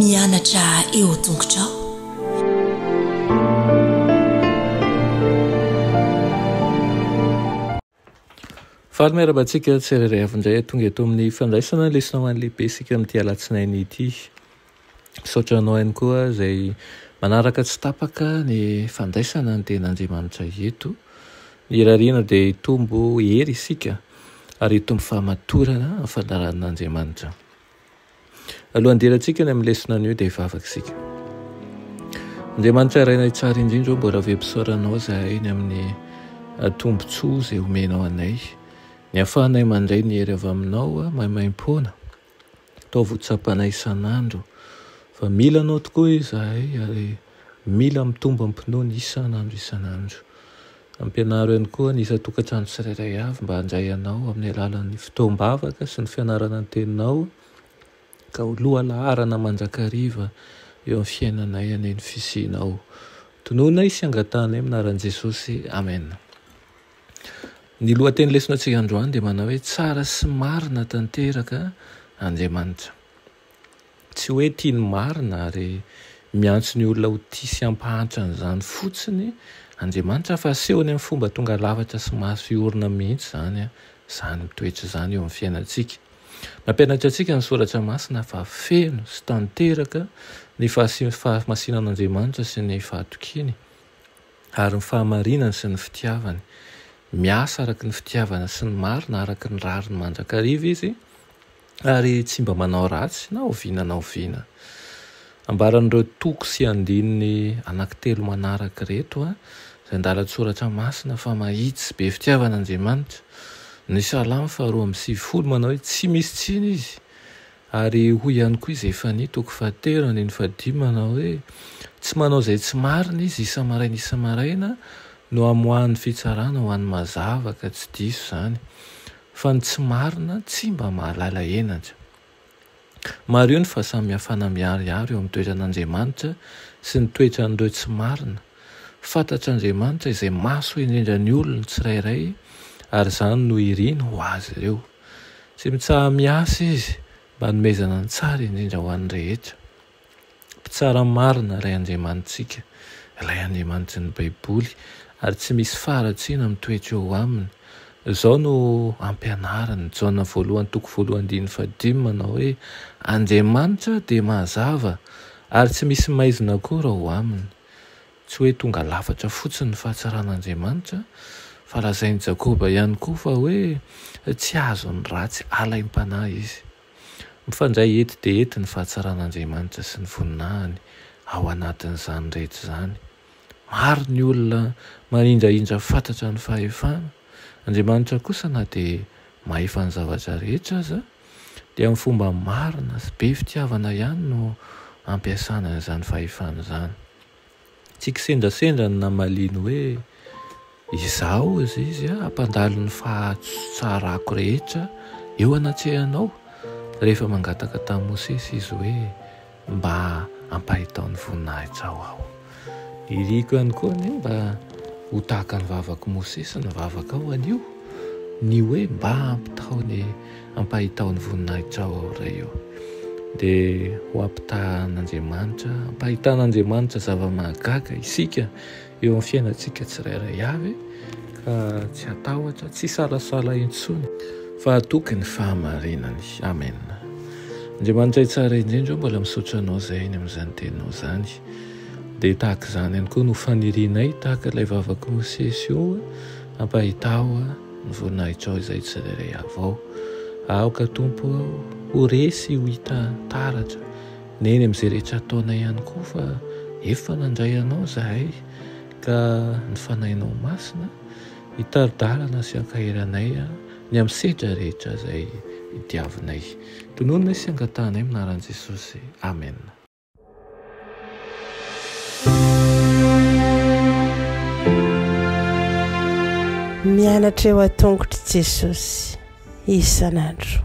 mianatra eo tongotrao. Faly miarabantsika tsirairay avindray tonga eto amin'ny fandraisana lesona ho an'ny lehibe sika amin'ity alatsinainy ity. Saotranao ihany koa izay manaraka tsy tapaka ny fandraisana ny ten'Andriamanitra eto. Ny rariana dia hitombo hery isika ary hitombo fahamatorana amin'ny fandaran'Andriamanitra. Alohan'ny derantsika ny amin'ny lesona anio dia hivavaka isika. Andriamanitra irainay tsara indrindra mbola vempisaoranao izahay ny amin'ny tombontsoa izay omenao anay. Ny ahafahanay mandray ny hery avy aminao maimaim-poana, atao votsapanay isan'andro, fa mila anao tokoa izahay ary mila mitombo ampinoany isan'andro isan'andro. Ampianaro ihany koa ny isa-tokantrano tsirairay avy mba handray anao amin'ny alalan'ny fotoam-bavaka sy ny fianarana ny teninao, ka ho lohalaharana mandrakariva eo amin'ny fiainanay any ny fisianao. Tonoina sy angatanay minaran'i Jesosy. Amen. Ny lohateny lesona antsika androany dia manao hoe tsara sy marina tanteraka Andriamanitra. Tsy hoe tiany marina ary miantso ny olona ho tia sy hampahantra an'izany fotsiny Andriamanitra, fa asehony amin'ny fomba tonga lafatra sy mahasiorina mihitsy izany mitoetra izany eo amin'ny fiainantsika. Mampianatra antsika ny soratra masina fa feno sy tanteraka ny fahamasinan'Andriamanitra sy ny fahatokiny ary ny fahamarinany sy ny fitiavany. Miasa araka ny fitiavana sy ny marina araka ny rariny mandrakariva izy ary tsy mba manao ratsy na oviana na oviana. Ambaran'ireo toko sy andininy anankitelo manaraka reto izay andalan-tsoratra masina fa mahitsy be fitiavan'Andriamanitra. Ny Salamo 2:7 manao hoe tsy misy tsiny izy, ary hoy ihany koa izy efa ny toko 7:5 manao hoe tsy manao izay tsy marina izy isa-maraina no amoahan'ny fitsarana ho an'ny mazava ka tsy diso izany, fa ny tsy marina tsy mba mahalala henatra. Maro io ny fahasamihafana miharihary eo amin'ny toetran'Andriamanitra sy ny toetran'ireo tsy marina. Fantatr'Andriamanitra izay maso indrindra ny olona tsirairay ary izany no iriny ho azy ireo. Tsy mitsaha miasa izy mba nomezana ny tsara indrindra ho an'ny rehetra. Mpitsara marina ilay Andriamanitsika, ilay Andriamanitry ny Baiboly, ary tsy misy faratsiana mitoetra eo aminy. Izao no ampianarany Jaona 1:5 manao hoe Andriamanitra dia mazava ary tsy misy maizina akory ao aminy. Tsy hoe tonga lafatra fotsiny ny fahatsaran'Andriamanitra, fa lazain'i Jakoba ihany koa fa hoe tsy azo ny ratsy alaim-panahy izy. Mifandray ety dia ety ny fahatsaran'Andriamanitra sy ny voninahiny ao anatin'izany rehetra izany. Maro ny olona manindrahindra fantatra ny fahefana. Andriamanitra kosa na dia mahefa ny zavatra rehetra aza dia amin'ny fomba marina sy be fitiavana ihany no ampiasana izany fahefana izany. Tsy kisendrasendra ny namaliny hoe izaho izy hampandalo ny fahatsarako rehetra eo anatsehanao, rehefa mangataka tamin'i Mosesy izy hoe mba hampahitao ny voninahitra aho. Iriko ihany koa ny mba ho tahaka ny vavaka Mosesy ny vavaka ao anio, ny hoe mba hampahitao ny voninahitra aho ray eo. Dia ho ampitahan'Andriamanitra, hampahitan'Andriamanitra zava-mahagaga isika eo amin'ny fiainantsika tsirairay avy, ka tsy hatahotra, tsy salasala intsony, fa hatoky ny fahamarinany. Amen. Andriamanitra tsara indrindra mbola misaotra anao izay ny amin'izany teninao izany. Dia tahaka izany ihany koa no fanirianay tahaka ilay vavaka Mosesy io, hampahitao ny voninahitra ao izay tsirairay avy ao. Aoka Tompo ho resy ho hita taratra neny amin'izay rehetra ataonay ihany koa, fa efa nandray anao izahay, ka ny fanahinao masina hitaridalana sy hankahiranay ny amin'ny sedra rehetra izay hitiavinay. Tonoina sy angatanay minaran'i Jesosy. Amen. Mianatra eo an-tongotry Jesosy isan'andro.